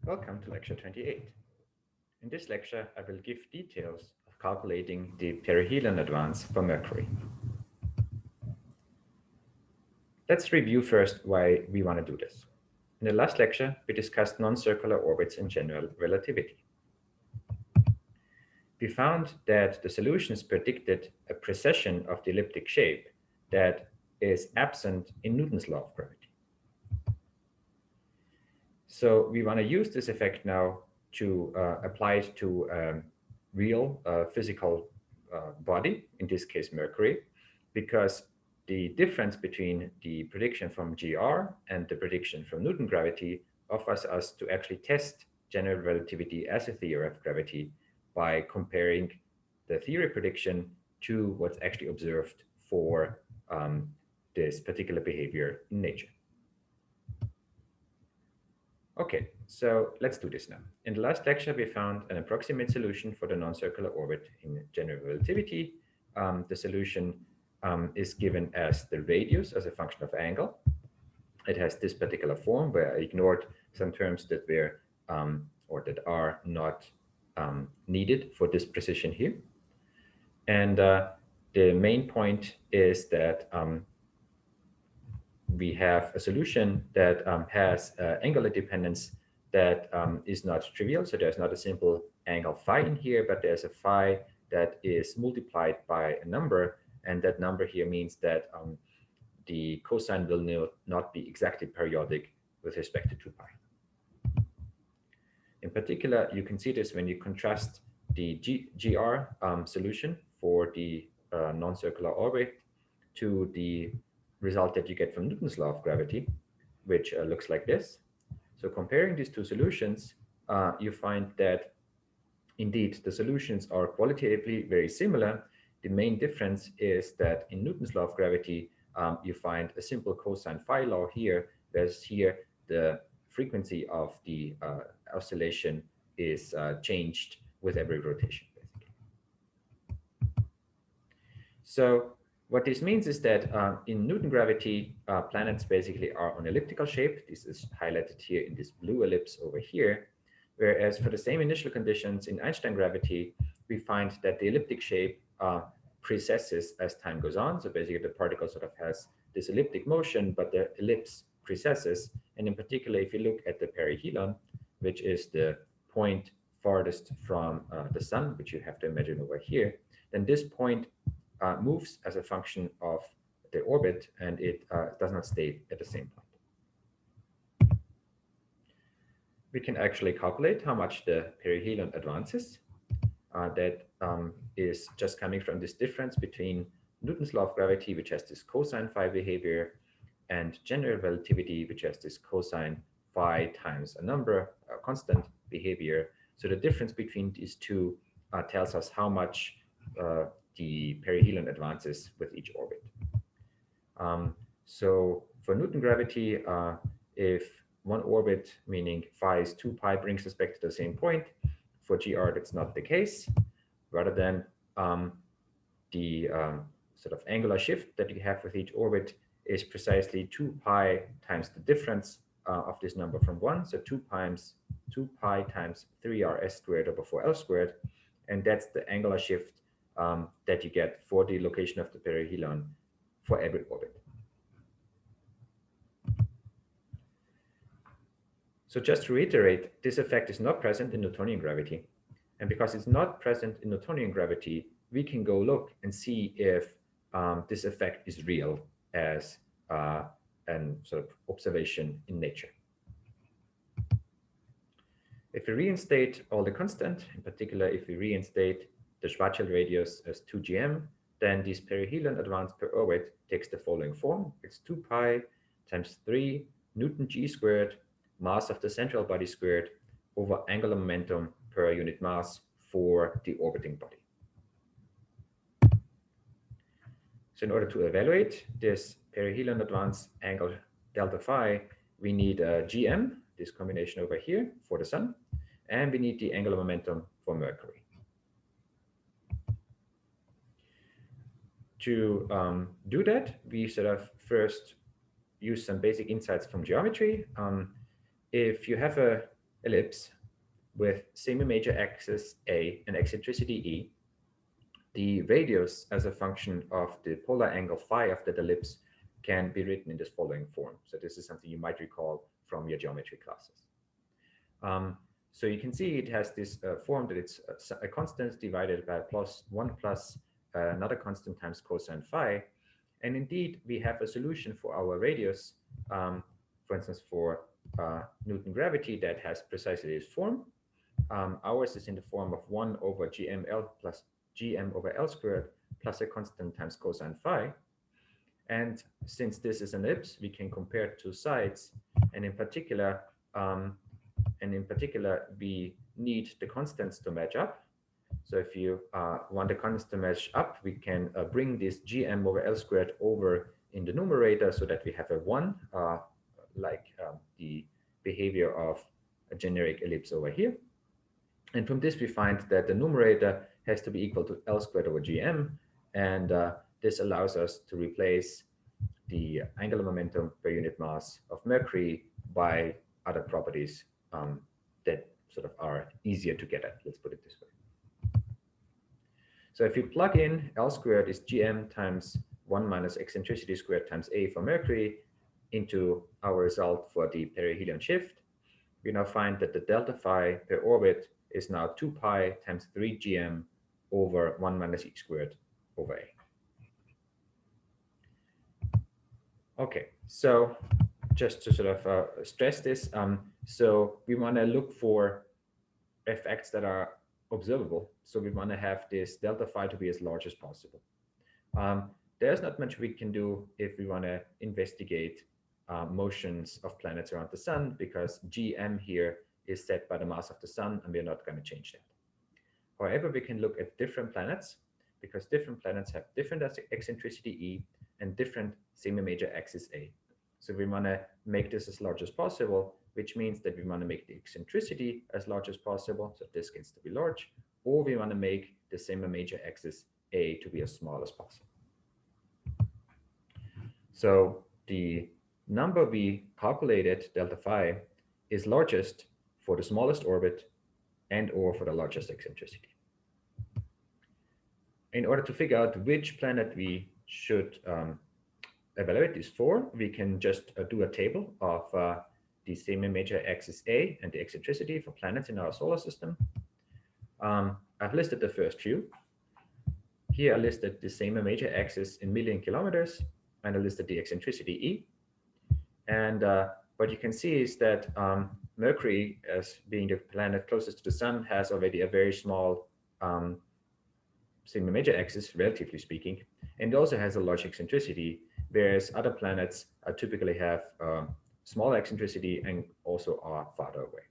Welcome to lecture 28. In this lecture, I will give details of calculating the perihelion advance for Mercury. Let's review first why we want to do this. In the last lecture, we discussed non-circular orbits in general relativity. We found that the solutions predicted a precession of the elliptic shape that is absent in Newton's law of gravity. So we want to use this effect now to apply it to a real physical body, in this case Mercury, because the difference between the prediction from GR and the prediction from Newton gravity offers us to actually test general relativity as a theory of gravity by comparing the theory prediction to what's actually observed for this particular behavior in nature. Okay, so let's do this now. In the last lecture, we found an approximate solution for the non-circular orbit in general relativity. The solution is given as the radius as a function of angle. It has this particular form where I ignored some terms that were or that are not needed for this precision here. And the main point is that we have a solution that has angular dependence that is not trivial. So there's not a simple angle phi in here, but there's a phi that is multiplied by a number. And that number here means that the cosine will not be exactly periodic with respect to 2 pi. In particular, you can see this when you contrast the GR solution for the non-circular orbit to the result that you get from Newton's law of gravity, which looks like this. So comparing these two solutions, you find that indeed the solutions are qualitatively very similar. The main difference is that in Newton's law of gravity, you find a simple cosine phi law here, whereas here the frequency of the oscillation is changed with every rotation, basically. So what this means is that in Newton gravity, planets basically are on elliptical shape. This is highlighted here in this blue ellipse over here. Whereas for the same initial conditions in Einstein gravity, we find that the elliptic shape precesses as time goes on. So basically the particle sort of has this elliptic motion, but the ellipse precesses. And in particular, if you look at the perihelon, which is the point farthest from the sun, which you have to imagine over here, then this point moves as a function of the orbit, and it does not stay at the same point. We can actually calculate how much the perihelion advances. That is just coming from this difference between Newton's law of gravity, which has this cosine phi behavior, and general relativity, which has this cosine phi times a number, a constant behavior. So the difference between these two tells us how much the perihelion advances with each orbit. So for Newton gravity, if one orbit, meaning phi is 2 pi, brings us back to the same point, for GR that's not the case. Rather than the sort of angular shift that you have with each orbit is precisely 2 pi times the difference of this number from 1. So 2 pi times 3rs squared over 4l squared. And that's the angular shift that you get for the location of the perihelion for every orbit. So just to reiterate, this effect is not present in Newtonian gravity. And because it's not present in Newtonian gravity, we can go look and see if this effect is real as an sort of observation in nature. If we reinstate all the constant, in particular, if we reinstate the Schwarzschild radius as 2gm, then this perihelion advance per orbit takes the following form. It's 2 pi times 3 Newton g squared, mass of the central body squared, over angular momentum per unit mass for the orbiting body. So in order to evaluate this perihelion advance angle delta phi, we need gm, this combination over here for the sun, and we need the angular momentum for Mercury. To do that, we sort of first use some basic insights from geometry. If you have a ellipse with semi-major axis A and eccentricity E, the radius as a function of the polar angle phi of that ellipse can be written in this following form. So this is something you might recall from your geometry classes. So you can see it has this form that it's a constant divided by plus 1 plus another constant times cosine phi. And indeed, we have a solution for our radius, for instance, for Newton gravity that has precisely this form. Ours is in the form of 1 over gml plus gm over L squared plus a constant times cosine phi. And since this is an ellipse, we can compare two sides. And in particular, we need the constants to match up. So if you want the constants to match up, we can bring this gm over L squared over in the numerator so that we have a 1, like the behavior of a generic ellipse over here. And from this, we find that the numerator has to be equal to L squared over gm. And this allows us to replace the angular momentum per unit mass of Mercury by other properties that sort of are easier to get at. Let's put it this way. So if you plug in L squared is gm times 1 minus eccentricity squared times A for Mercury into our result for the perihelion shift, we now find that the delta phi per orbit is now 2 pi times 3 gm over 1 minus e squared over A. Okay, so just to sort of stress this, so we want to look for effects that are observable. So we want to have this delta phi to be as large as possible. There's not much we can do if we want to investigate motions of planets around the sun, because gm here is set by the mass of the sun, and we're not going to change that. However, we can look at different planets, because different planets have different eccentricity E and different semi-major axis A. So we want to make this as large as possible, which means that we want to make the eccentricity as large as possible, so this gets to be large, or we want to make the semi-major axis A to be as small as possible. So the number we calculated, delta phi, is largest for the smallest orbit and or for the largest eccentricity. In order to figure out which planet we should evaluate this for, we can just do a table of the semi-major axis A and the eccentricity for planets in our solar system. I've listed the first few. Here I listed the semi-major axis in million kilometers, and I listed the eccentricity E. And what you can see is that Mercury, as being the planet closest to the sun, has already a very small semi-major axis, relatively speaking, and also has a large eccentricity, whereas other planets typically have small eccentricity and also are farther away.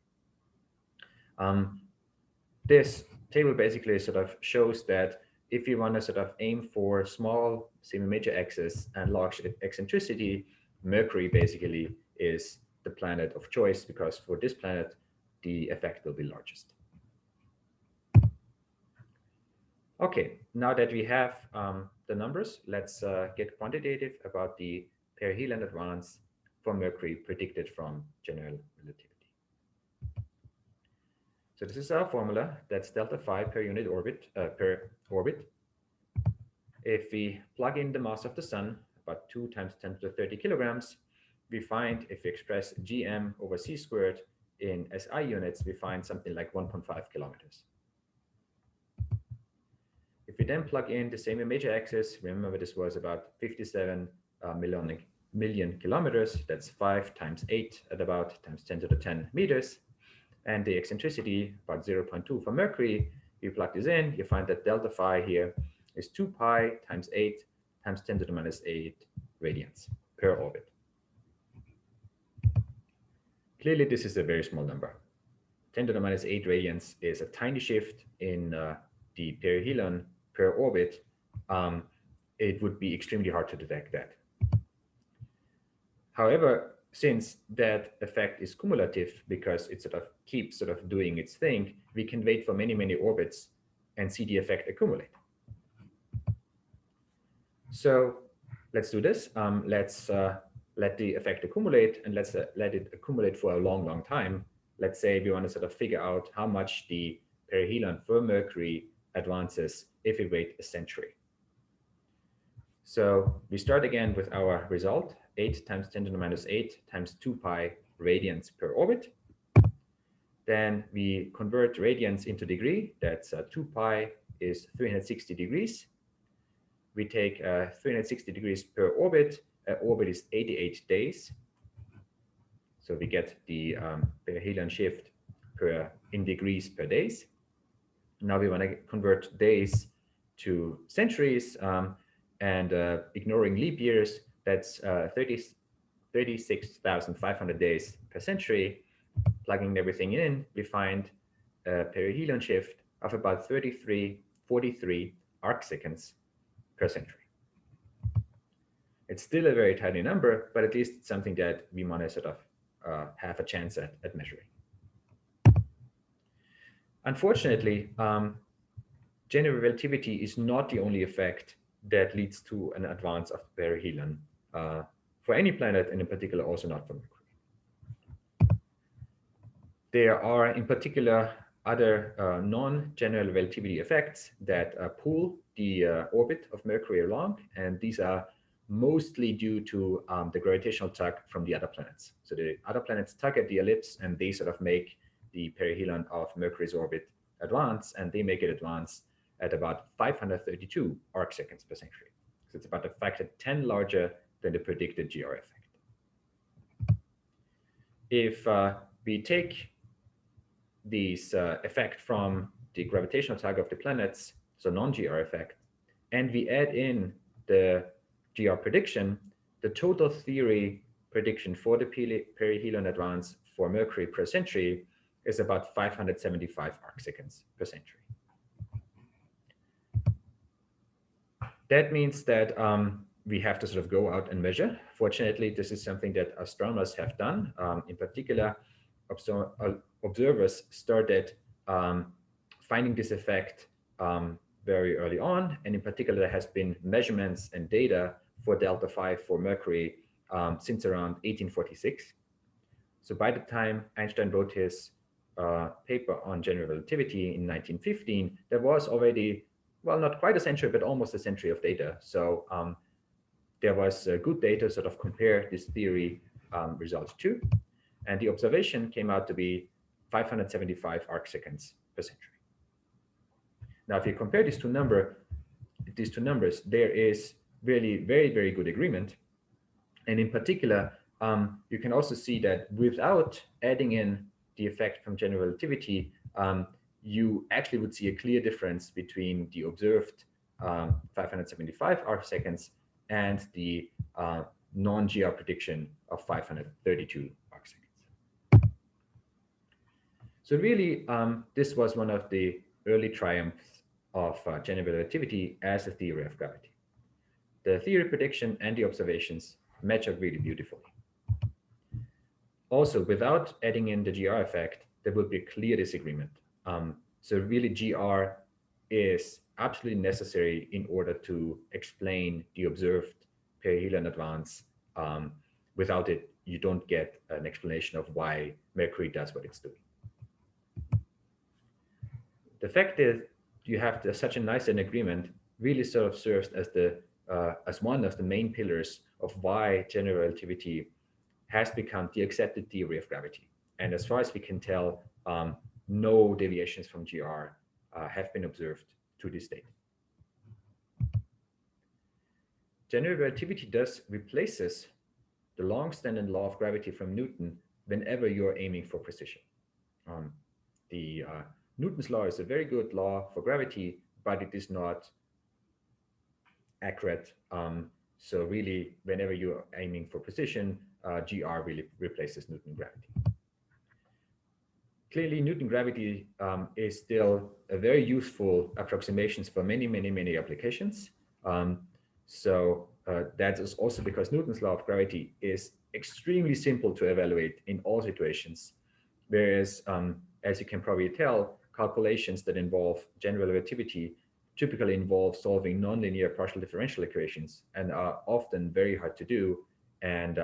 This table basically sort of shows that if you want to sort of aim for small semi-major axis and large eccentricity, Mercury basically is the planet of choice, because for this planet, the effect will be largest. Okay, now that we have the numbers, let's get quantitative about the perihelion advance for Mercury predicted from general relativity. So this is our formula. That's delta phi per unit orbit, If we plug in the mass of the sun, about 2 times 10 to the 30 kilograms, we find, if we express gm over c squared in SI units, we find something like 1.5 kilometers. If we then plug in the semi-major axis, remember this was about 57 million kilometers, that's 5 times 8 at about times 10 to the 10 meters. And the eccentricity, about 0.2 for Mercury, you plug this in, you find that delta phi here is 2 pi times 8 times 10 to the minus 8 radians per orbit. Clearly, this is a very small number. 10 to the minus 8 radians is a tiny shift in the perihelion per orbit. It would be extremely hard to detect that. However, since that effect is cumulative, because it sort of keeps sort of doing its thing, we can wait for many, many orbits and see the effect accumulate. So let's do this. Let's let the effect accumulate, and let's let it accumulate for a long, long time. let's say we want to sort of figure out how much the perihelon for Mercury advances if we wait a century. So we start again with our result, 8 times 10 to the minus 8 times 2 pi radians per orbit. Then we convert radians into degree. That's 2 pi is 360 degrees. We take 360 degrees per orbit. Orbit is 88 days. So we get the perihelion shift in degrees per days. Now we want to convert days to centuries, and ignoring leap years, that's 36,500 days per century. Plugging everything in, we find a perihelion shift of about 43 arc seconds per century. It's still a very tiny number, but at least it's something that we want to sort of have a chance at measuring. Unfortunately, general relativity is not the only effect that leads to an advance of the perihelion for any planet, and in particular also not for Mercury. There are in particular other non-general relativity effects that pull the orbit of Mercury along, and these are mostly due to the gravitational tug from the other planets. So the other planets tug at the ellipse, and they sort of make the perihelion of Mercury's orbit advance, and they make it advance at about 532 arc seconds per century. So it's about a factor 10 larger than the predicted GR effect. If we take these effect from the gravitational tug of the planets, so non-GR effect, and we add in the GR prediction, the total theory prediction for the perihelion advance for Mercury per century is about 575 arc seconds per century. That means that we have to sort of go out and measure. Fortunately, this is something that astronomers have done. In particular, observers started finding this effect very early on. And in particular, there has been measurements and data for delta phi for Mercury since around 1846. So by the time Einstein wrote his paper on general relativity in 1915, there was already, well, not quite a century, but almost a century of data. So there was good data sort of compare this theory results to. And the observation came out to be 575 arc seconds per century. Now, if you compare these two numbers, there is really very, very good agreement. And in particular, you can also see that without adding in the effect from general relativity, you actually would see a clear difference between the observed 575 arc seconds and the non-GR prediction of 532 arc seconds. So really, this was one of the early triumphs of general relativity as a theory of gravity. The theory prediction and the observations match up really beautifully. Also, without adding in the GR effect, there would be a clear disagreement. So really, GR is absolutely necessary in order to explain the observed perihelion advance. Without it, you don't get an explanation of why Mercury does what it's doing. The fact that you have such a nice an agreement really sort of serves as as one of the main pillars of why general relativity has become the accepted theory of gravity. And as far as we can tell, no deviations from GR have been observed to this date. General relativity thus replaces the long-standing law of gravity from Newton whenever you're aiming for precision. Newton's law is a very good law for gravity, but it is not accurate. So really, whenever you're aiming for precision, GR really replaces Newton gravity. Clearly, Newton gravity is still a very useful approximation for many, many, many applications. That is also because Newton's law of gravity is extremely simple to evaluate in all situations. Whereas, as you can probably tell, calculations that involve general relativity typically involve solving nonlinear partial differential equations and are often very hard to do. And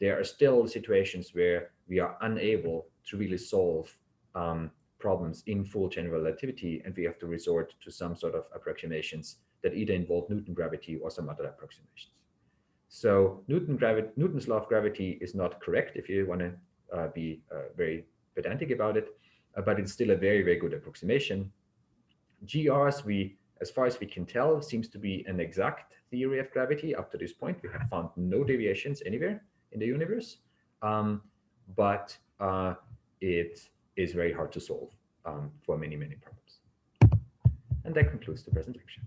there are still situations where we are unable to really solve problems in full general relativity, and we have to resort to some sort of approximations that either involve Newton gravity or some other approximations. So Newton's law of gravity is not correct if you want to be very pedantic about it, but it's still a very, very good approximation. GRs, as far as we can tell, seems to be an exact theory of gravity. Up to this point, we have found no deviations anywhere in the universe, but it is very hard to solve for many, many problems. And that concludes the presentation.